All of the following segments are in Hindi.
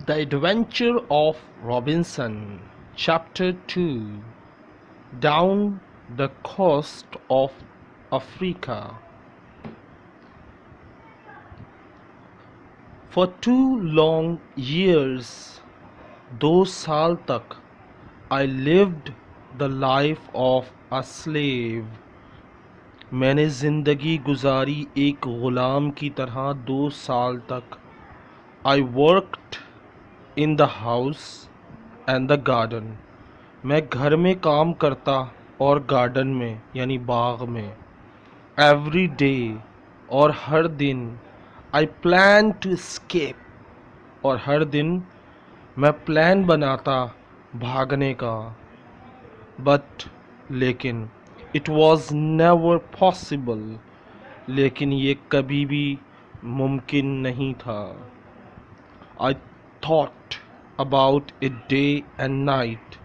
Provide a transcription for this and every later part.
The Adventure of Robinson, Chapter 2. Down the Coast of Africa. For 2 long years, 2 साल तक, I lived the life of a slave. मैंने ज़िंदगी गुजारी एक ग़ुलाम की तरह 2 साल तक. I worked in the house and the garden. मैं घर में काम करता और गार्डन में यानी बाग में. Every day और हर दिन. I plan to escape और हर दिन मैं प्लान बनाता भागने का. But लेकिन it was never possible. लेकिन ये कभी भी मुमकिन नहीं था. I thought about it day and night.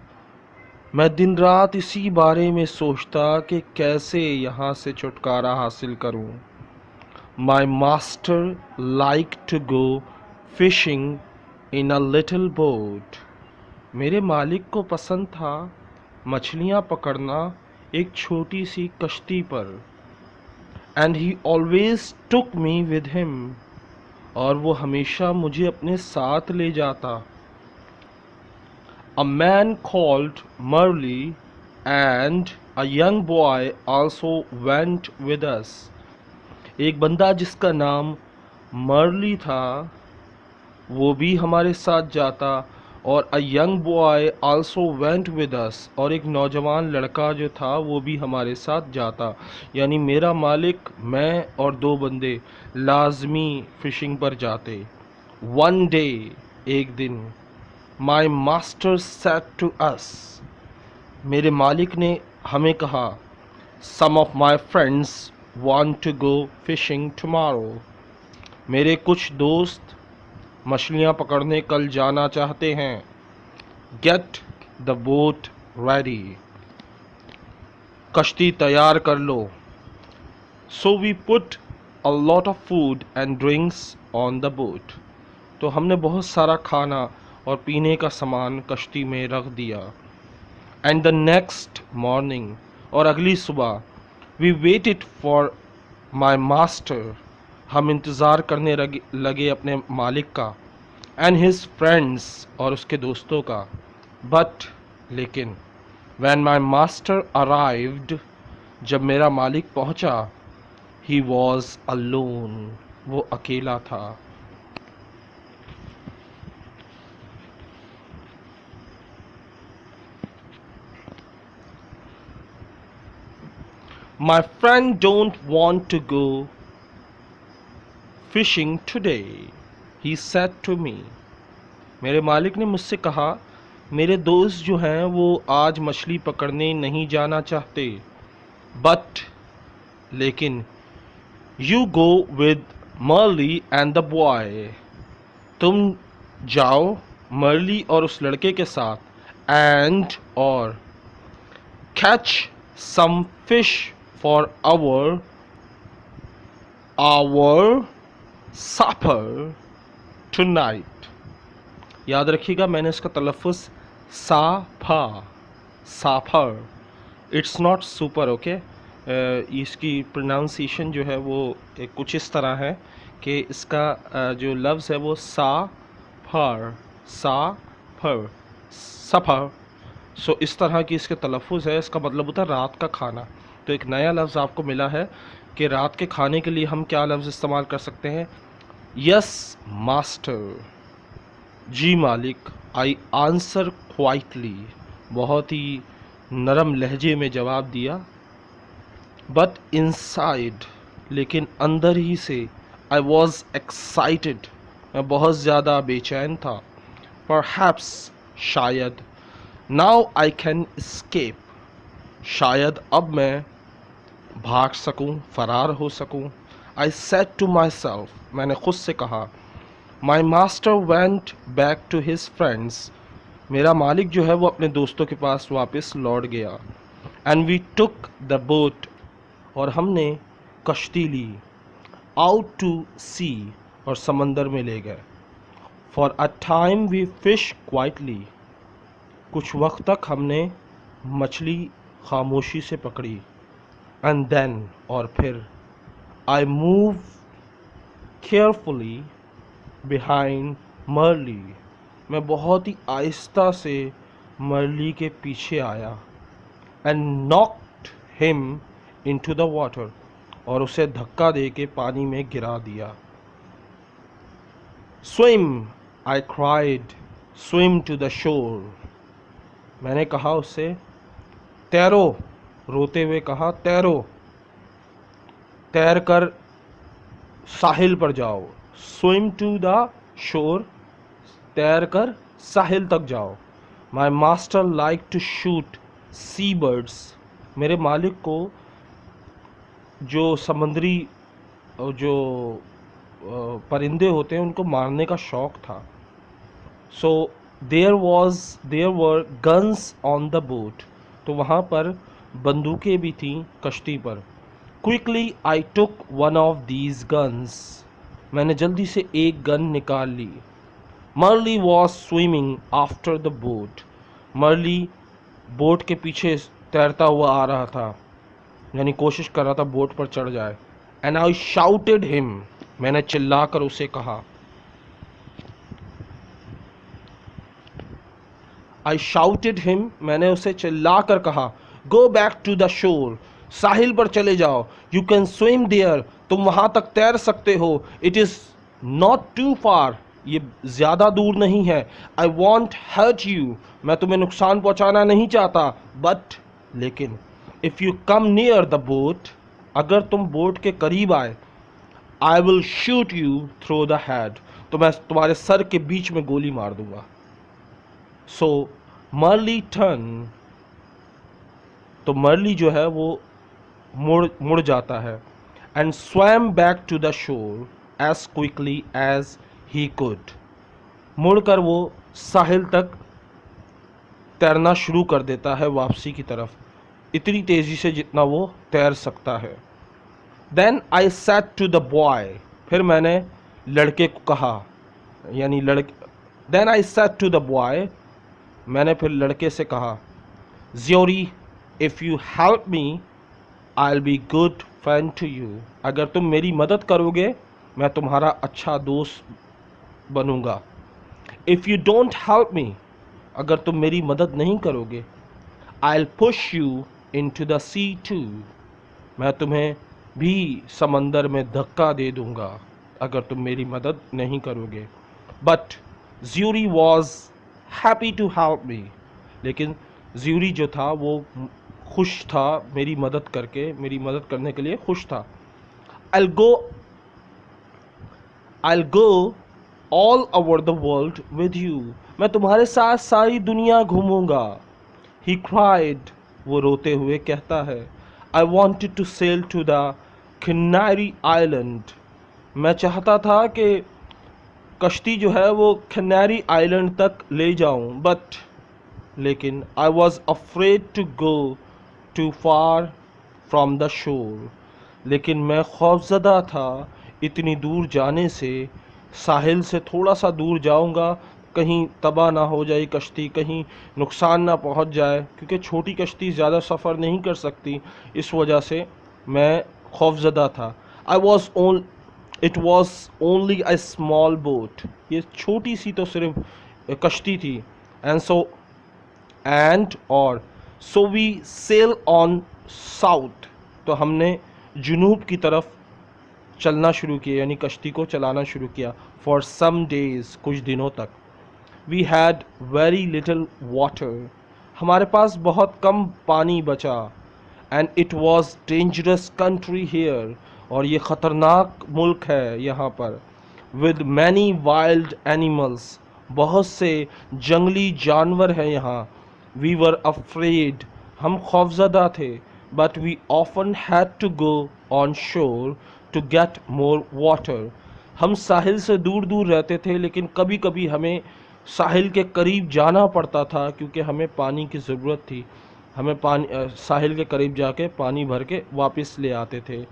मैं दिन रात इसी बारे में सोचता कि कैसे यहाँ से छुटकारा हासिल करूँ. My master liked to go fishing in a little boat. मेरे मालिक को पसंद था मछलियाँ पकड़ना एक छोटी सी कश्ती पर. And he always took me with him. और वो हमेशा मुझे अपने साथ ले जाता. A man called Marley and a young boy also went with us. एक बंदा जिसका नाम मर्ली था वो भी हमारे साथ जाता. और a young boy also went with us. और एक नौजवान लड़का जो था वो भी हमारे साथ जाता. यानी मेरा मालिक, मैं और 2 बंदे लाजमी फिशिंग पर जाते. One day, एक दिन, My master said to us. मेरे मालिक ने हमें कहा, Some of my friends want to go fishing tomorrow. मेरे कुछ दोस्त मछलियाँ पकड़ने कल जाना चाहते हैं. Get the boat ready. कश्ती तैयार कर लो. So we put a lot of food and drinks on the boat. तो हमने बहुत सारा खाना और पीने का सामान कश्ती में रख दिया. एंड द नेक्स्ट मॉर्निंग और अगली सुबह, we waited for my master. हम इंतज़ार करने लगे अपने मालिक का. एंड हिज फ्रेंड्स और उसके दोस्तों का. बट लेकिन व्हेन माई मास्टर अराइव्ड, जब मेरा मालिक पहुंचा, ही वॉज अलोन. वो अकेला था. My friend don't want to go fishing today, he said to me. मेरे मालिक ने मुझसे कहा, मेरे दोस्त जो हैं वो आज मछली पकड़ने नहीं जाना चाहते. But लेकिन you go with Marley and the boy. तुम जाओ मर्ली और उस लड़के के साथ. And और catch some fish for our supper tonight. याद रखिएगा मैंने इसका तलफ़ुज़ suffer. It's not super. Okay. इसकी प्रोनाउंसिएशन जो है वो कुछ इस तरह है कि इसका जो लफ्ज़ है वो सफ़र. सो इस तरह की इसके तलफ़ुज़ है. इसका मतलब होता है रात का खाना. तो एक नया लफ्ज़ आपको मिला है कि रात के खाने के लिए हम क्या लफ्ज़ इस्तेमाल कर सकते हैं. Yes master. जी मालिक. I answer quietly. बहुत ही नरम लहजे में जवाब दिया. बट इनसाइड, लेकिन अंदर ही से, आई वॉज एक्साइटेड. मैं बहुत ज़्यादा बेचैन था. परहैप्स, शायद. Now I can escape. शायद अब मैं भाग सकूं, फरार हो सकूं. I said to myself. मैंने खुद से कहा. My master went back to his friends. मेरा मालिक जो है वो अपने दोस्तों के पास वापस लौट गया. And we took the boat. और हमने कश्ती ली. आउट टू सी. और समंदर में ले गए. For a time we fish quietly, कुछ वक्त तक हमने मछली खामोशी से पकड़ी। एंड देन, और फिर, I move carefully behind Merly, मैं बहुत ही आहिस्ता से मर्ली के पीछे आया। And knocked him into the water, और उसे धक्का दे के पानी में गिरा दिया। Swim, I cried, swim to the shore, मैंने कहा उससे तैरो, रोते हुए कहा तैरो, तैर कर साहिल पर जाओ। स्विम टू द शोर, तैर कर साहिल तक जाओ। My master like to shoot sea birds, मेरे मालिक को जो समुद्री जो परिंदे होते हैं उनको मारने का शौक था। So there were guns on the boat, तो वहाँ पर बंदूकें भी थीं कश्ती पर। Quickly I took one of these guns, मैंने जल्दी से एक गन निकाल ली। Merly was swimming after the boat, Merly boat के पीछे तैरता हुआ आ रहा था, यानी कोशिश कर रहा था बोट पर चढ़ जाए। एंड आई शाउटेड हिम, मैंने चिल्लाकर उसे कहा, आई शाउटेड हिम, मैंने उसे चिल्लाकर कहा, गो बैक टू द शोर, साहिल पर चले जाओ। यू कैन स्विम देयर, तुम वहां तक तैर सकते हो। इट इज़ नॉट टू फार, ये ज़्यादा दूर नहीं है। आई वॉन्ट हर्ट यू, मैं तुम्हें नुकसान पहुंचाना नहीं चाहता। बट, लेकिन, if you come near the boat, अगर तुम बोट के करीब आए, I will shoot you through the head, तो मैं तुम्हारे सर के बीच में गोली मार दूंगा। सो मर्ली टर्न, तो मर्ली जो है वो मुड़ जाता है। And swam back to the shore as quickly as he could, मुड़कर वो साहिल तक तैरना शुरू कर देता है वापसी की तरफ, इतनी तेज़ी से जितना वो तैर सकता है। Then I said to the boy, फिर मैंने लड़के को कहा, यानी then I said to the boy, मैंने फिर लड़के से कहा, Zuri, if you help me I will be good friend to you, अगर तुम मेरी मदद करोगे मैं तुम्हारा अच्छा दोस्त बनूंगा। If you don't help me, अगर तुम मेरी मदद नहीं करोगे, I will push you into the sea too, मैं तुम्हें भी समंदर में धक्का दे दूंगा अगर तुम मेरी मदद नहीं करोगे। But Xury was happy to help me, लेकिन ज़्यूरी जो था वो खुश था मेरी मदद करने के लिए खुश था। I'll go all over the world with you, मैं तुम्हारे साथ सारी दुनिया घूमूंगा। He cried, वो रोते हुए कहता है, I wanted to sail to the Canary Island, मैं चाहता था कि कश्ती जो है वो कैनरी आइलैंड तक ले जाऊं, बट, लेकिन, I was afraid to go too far from the shore, लेकिन मैं खौफज़दा था इतनी दूर जाने से। साहिल से थोड़ा सा दूर जाऊंगा, कहीं तबाह ना हो जाए कश्ती, कहीं नुकसान ना पहुंच जाए, क्योंकि छोटी कश्ती ज़्यादा सफ़र नहीं कर सकती, इस वजह से मैं खौफज़दा था। It was only a small boat, ये छोटी सी तो सिर्फ कश्ती थी। और so we sail on south, तो हमने जुनूब की तरफ चलना शुरू किया, यानी कश्ती को चलाना शुरू किया। फॉर सम डेज, कुछ दिनों तक। We had very little water, हमारे पास बहुत कम पानी बचा। And it was dangerous country here, और ये ख़तरनाक मुल्क है यहाँ पर। विद मैनी वाइल्ड एनिमल्स, बहुत से जंगली जानवर हैं यहाँ। वी वर अफ्रेड, हम खौफज़दा थे। But we often had to go on shore to get more water, हम साहिल से दूर दूर रहते थे, लेकिन कभी कभी हमें साहिल के करीब जाना पड़ता था क्योंकि हमें पानी की ज़रूरत थी। हमें साहिल के करीब जाके पानी भर के वापस ले आते थे।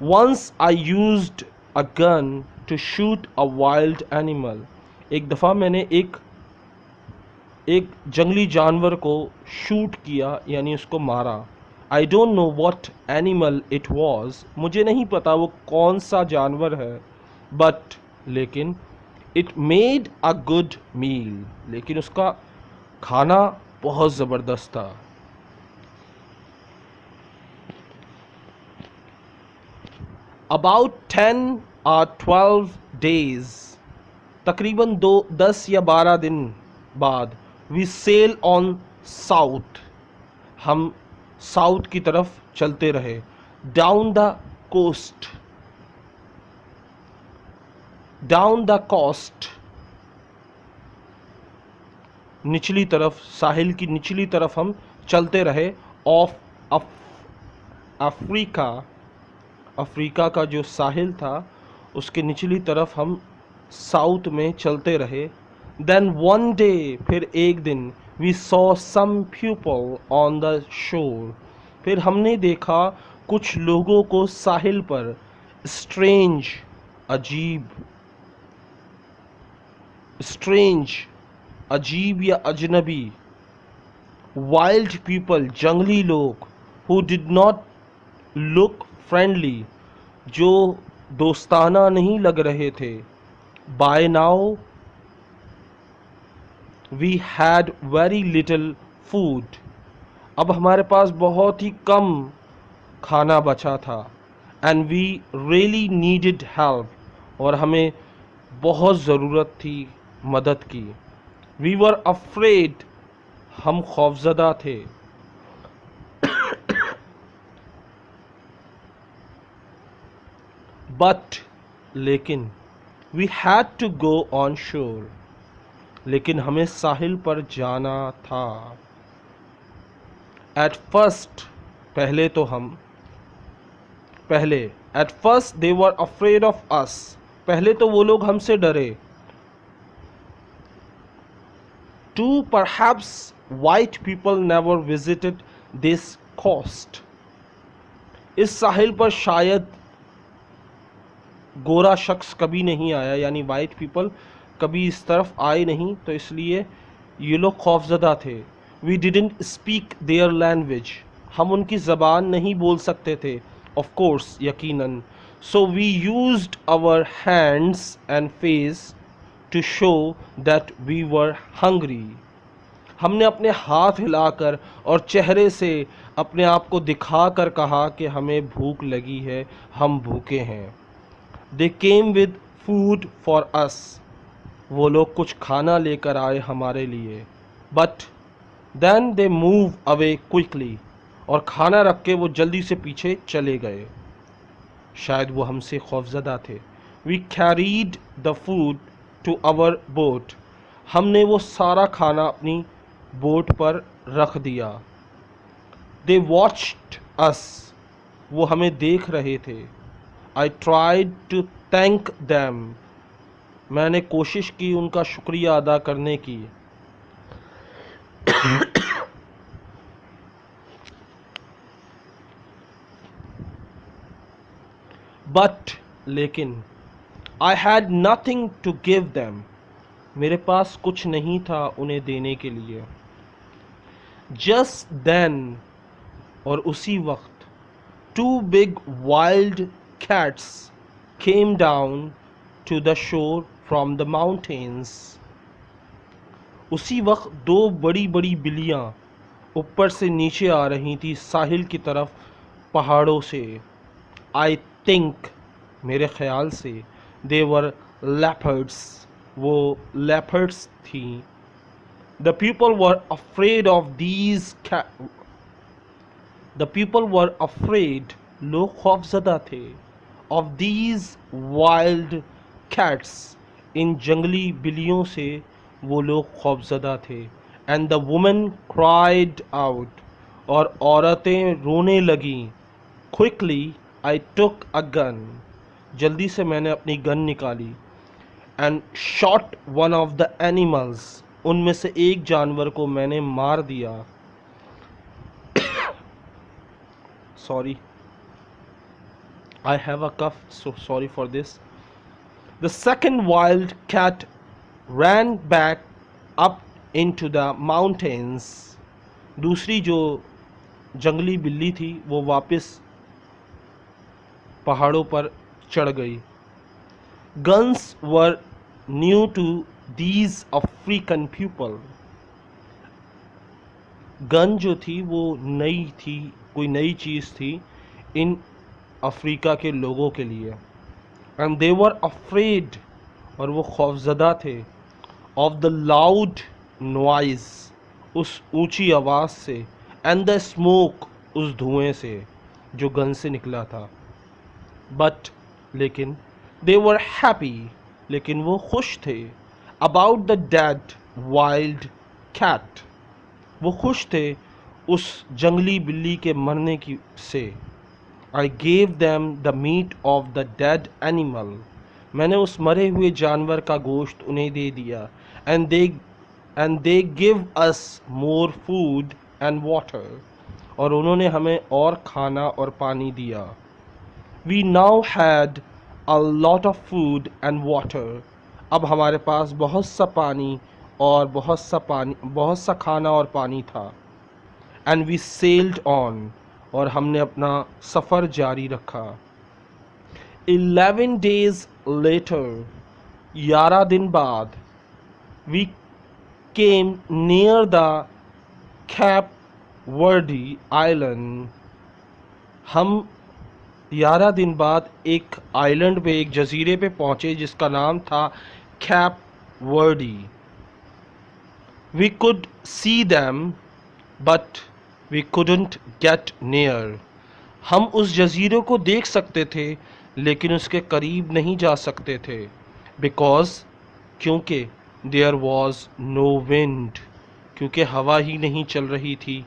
Once I used a gun to shoot a wild animal, एक दफ़ा मैंने एक एक जंगली जानवर को शूट किया, यानी उसको मारा। I don't know what animal it was, मुझे नहीं पता वो कौन सा जानवर है, बट लेकिन it made a good meal, लेकिन उसका खाना बहुत ज़बरदस्त था। अबाउट 10 or 12 days, तकरीबन 10 या 12 दिन बाद, वी सेल ऑन साउथ, हम साउथ की तरफ चलते रहे। Down the coast, down the coast, निचली तरफ, साहिल की निचली तरफ हम चलते रहे। ऑफ अफ्रीका, अफ्रीका का जो साहिल था उसके निचली तरफ हम साउथ में चलते रहे। देन वन डे, फिर एक दिन, we saw some people on the shore, फिर हमने देखा कुछ लोगों को साहिल पर। स्ट्रेंज, अजीब, स्ट्रेंज, अजीब या अजनबी। वाइल्ड पीपल, जंगली लोग। Who did not look friendly, जो दोस्ताना नहीं लग रहे थे। By now we had very little food, अब हमारे पास बहुत ही कम खाना बचा था। And we really needed help, और हमें बहुत ज़रूरत थी मदद की। वी वर अफ्रेड, हम खौफजदा थे। बट, लेकिन, we had to go on shore, लेकिन हमें साहिल पर जाना था। एट फर्स्ट, पहले तो हम, पहले, at first they were afraid of us, पहले तो वो लोग हमसे डरे। Too perhaps white people never visited this coast, इस साहिल पर शायद गोरा शख्स कभी नहीं आया, यानी वाइट पीपल कभी इस तरफ आए नहीं, तो इसलिए ये लोग खौफजदा थे। We didn't speak their language, हम उनकी ज़बान नहीं बोल सकते थे, ऑफ कोर्स, यकीनन। So we used our hands and face to show that we were hungry, हमने अपने हाथ हिलाकर और चेहरे से अपने आप को दिखाकर कहा कि हमें भूख लगी है, हम भूखे हैं। They came with food for us, वो लोग कुछ खाना लेकर आए हमारे लिए। But then they move away quickly, और खाना रख के वो जल्दी से पीछे चले गए, शायद वो हमसे खौफजदा थे। We carried the food to our boat, हमने वो सारा खाना अपनी बोट पर रख दिया। दे वॉच्ड अस, वो हमें देख रहे थे। I tried to thank them, मैंने कोशिश की उनका शुक्रिया अदा करने की। बट, लेकिन, I had nothing to give them, मेरे पास कुछ नहीं था उन्हें देने के लिए। जस्ट देन, और उसी वक्त, two big wild cats came down to the shore from the mountains, उसी वक्त दो बड़ी बड़ी बिल्लियाँ ऊपर से नीचे आ रही थी साहिल की तरफ पहाड़ों से। आई थिंक, मेरे ख्याल से, दे वर लेपर्ड्स, वो लेपर्ड्स थी। The people were afraid of these, the people were afraid, लोग खौफजदा थे। ऑफ दीज वाइल्ड कैट्स, इन जंगली बिल्लियों से वो लोग खौफजदा थे। And the women cried out, और औरतें रोने लगीं। Quickly I took a gun, जल्दी से मैंने अपनी गन निकाली। And shot one of the animals, उनमें से एक जानवर को मैंने मार दिया। Sorry, I have a cough, so sorry for this. The second wild cat ran back up into the mountains. दूसरी जो जंगली बिल्ली थी वो वापस पहाड़ों पर चढ़ गई. Guns were new to these African people. Gun जो थी वो नई थी, कोई नई चीज़ थी इन अफ्रीका के लोगों के लिए. एंड दे वर अफ्रेड, और वो खौफजदा थे, ऑफ द लाउड नॉइज, उस ऊंची आवाज़ से, एंड द स्मोक, उस धुएं से जो गन से निकला था. बट लेकिन दे वर हैप्पी, लेकिन वो खुश थे, about the dead wild cat, वो खुश थे उस जंगली बिल्ली के मरने की से. I gave them the meat of the dead animal, मैंने उस मरे हुए जानवर का गोश्त उन्हें दे दिया. And they give us more food and water, और उन्होंने हमें और खाना और पानी दिया. We now had a lot of food and water, अब हमारे पास बहुत सा पानी और बहुत सा खाना और पानी था. एंड वी सेल्ड ऑन, और हमने अपना सफ़र जारी रखा. 11 days later, 11 दिन बाद, we came near the Cape Verde island, हम 11 दिन बाद एक आइलैंड पे, एक जजीरे पे पहुंचे जिसका नाम था cap Verde. We could see them, but we couldn't get near. हम उस जजीरे को देख सकते थे लेकिन उसके करीब नहीं जा सकते थे. Because, क्योंकि there was no wind, क्योंकि हवा ही नहीं चल रही थी.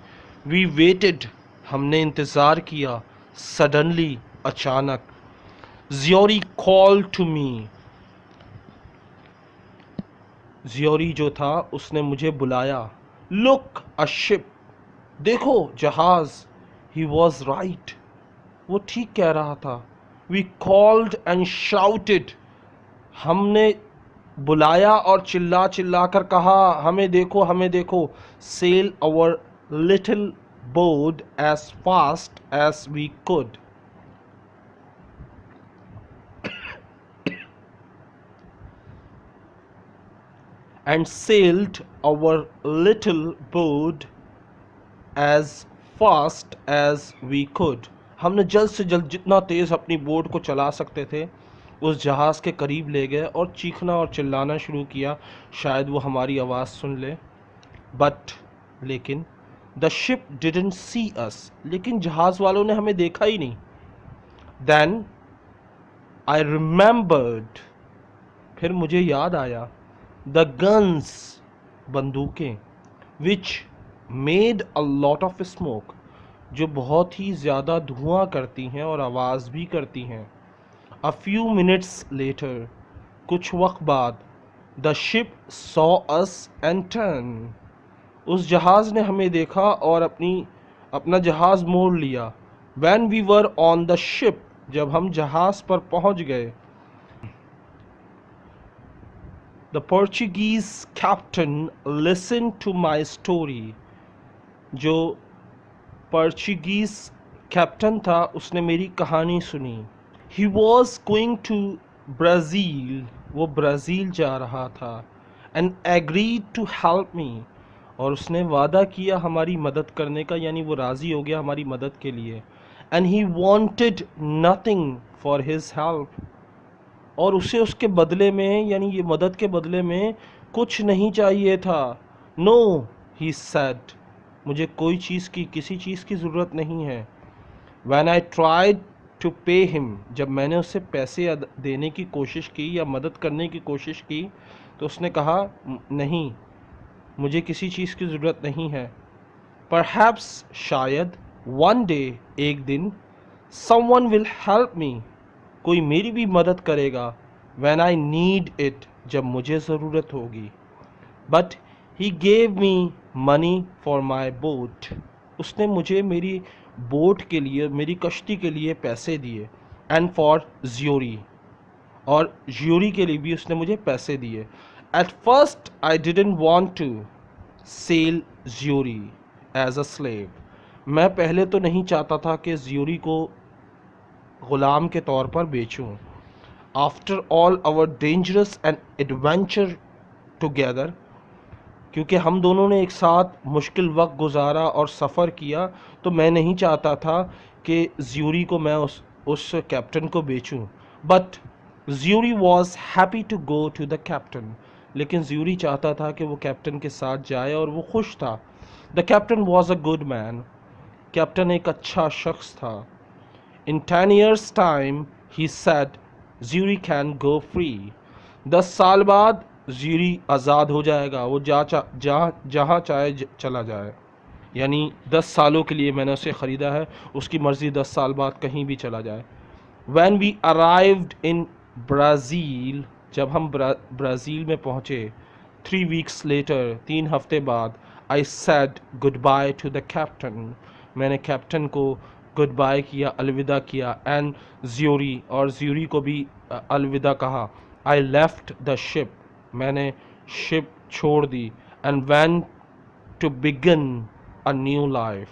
We waited, हमने इंतज़ार किया. Suddenly, अचानक. Ziori called to me, ज़ियोरी जो था उसने मुझे बुलाया. लुक अ शिप, देखो जहाज. ही वॉज राइट, वो ठीक कह रहा था. वी कॉल्ड एंड शाउटेड, हमने बुलाया और चिल्ला चिल्ला कर कहा, हमें देखो हमें देखो. Sail our little boat as fast as we could. And sailed our little boat as fast as we could. हमने जल्द से जल्द जितना तेज़ अपनी बोट को चला सकते थे उस जहाज़ के करीब ले गए और चीखना और चिल्लाना शुरू किया, शायद वो हमारी आवाज़ सुन ले. बट लेकिन द शिप डिडंट सी अस, लेकिन जहाज़ वालों ने हमें देखा ही नहीं. देन आई रिमेंबर्ड, फिर मुझे याद आया, द गन्स, बंदूकें, which made a lot of smoke, जो बहुत ही ज़्यादा धुआं करती हैं और आवाज़ भी करती हैं. अ फ्यू मिनट्स लेटर, कुछ वक्त बाद, the ship saw us and turn, उस जहाज़ ने हमें देखा और अपना जहाज़ मोड़ लिया. When we were on the ship, जब हम जहाज़ पर पहुंच गए. The Portuguese captain listened to my story. जो पोर्चुगीज़ कैप्टन था उसने मेरी कहानी सुनी. He was going to Brazil, वो ब्राज़ील जा रहा था. And agreed to help me, और उसने वादा किया हमारी मदद करने का, यानी वो राज़ी हो गया हमारी मदद के लिए. And he wanted nothing for his help, और उसे उसके बदले में, यानी ये मदद के बदले में कुछ नहीं चाहिए था. नो, ही सेड, मुझे कोई चीज़ की, किसी चीज़ की ज़रूरत नहीं है. When I tried to pay him, जब मैंने उससे पैसे देने की कोशिश की या मदद करने की कोशिश की तो उसने कहा, नहीं, मुझे किसी चीज़ की ज़रूरत नहीं है. परहैप्स, शायद, वन डे, एक दिन, समवन विल हेल्प मी, कोई मेरी भी मदद करेगा. When I need it, जब मुझे ज़रूरत होगी. But he gave me money for my boat, उसने मुझे मेरी बोट के लिए, मेरी कश्ती के लिए पैसे दिए. And for Ziori, और ज्यूरी के लिए भी उसने मुझे पैसे दिए. At first, I didn't want to sail Zuri as a slave. मैं पहले तो नहीं चाहता था कि ज्यूरी को ग़ुलाम के तौर पर बेचूं. After all our dangerous and adventure together, क्योंकि हम दोनों ने एक साथ मुश्किल वक्त गुजारा और सफ़र किया, तो मैं नहीं चाहता था कि ज्यूरी को मैं उस कैप्टन को बेचूं. But Xury was happy to go to the captain. लेकिन ज्यूरी चाहता था कि वो कैप्टन के साथ जाए और वो खुश था. The captain was a good man. Captain एक अच्छा शख्स था. इन 10 years time he said jury can go free. 10 साल बाद ज्यूरी आज़ाद हो जाएगा, वो जहाँ चाहे चला जाए. यानी 10 सालों के लिए मैंने उसे ख़रीदा है, उसकी मर्ज़ी 10 साल बाद कहीं भी चला जाए. When we arrived in Brazil, जब हम ब्राज़ील में पहुँचे, 3 weeks later, 3 हफ्ते बाद, I said goodbye to the captain. मैंने कैप्टन को गुड बाय किया, अलविदा किया. एंड ज्यूरी, और ज्यूरी को भी अलविदा कहा. I left the ship. मैंने शिप छोड़ दी. And went to begin a new life.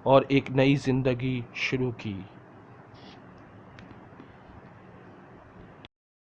और एक नई ज़िंदगी शुरू की.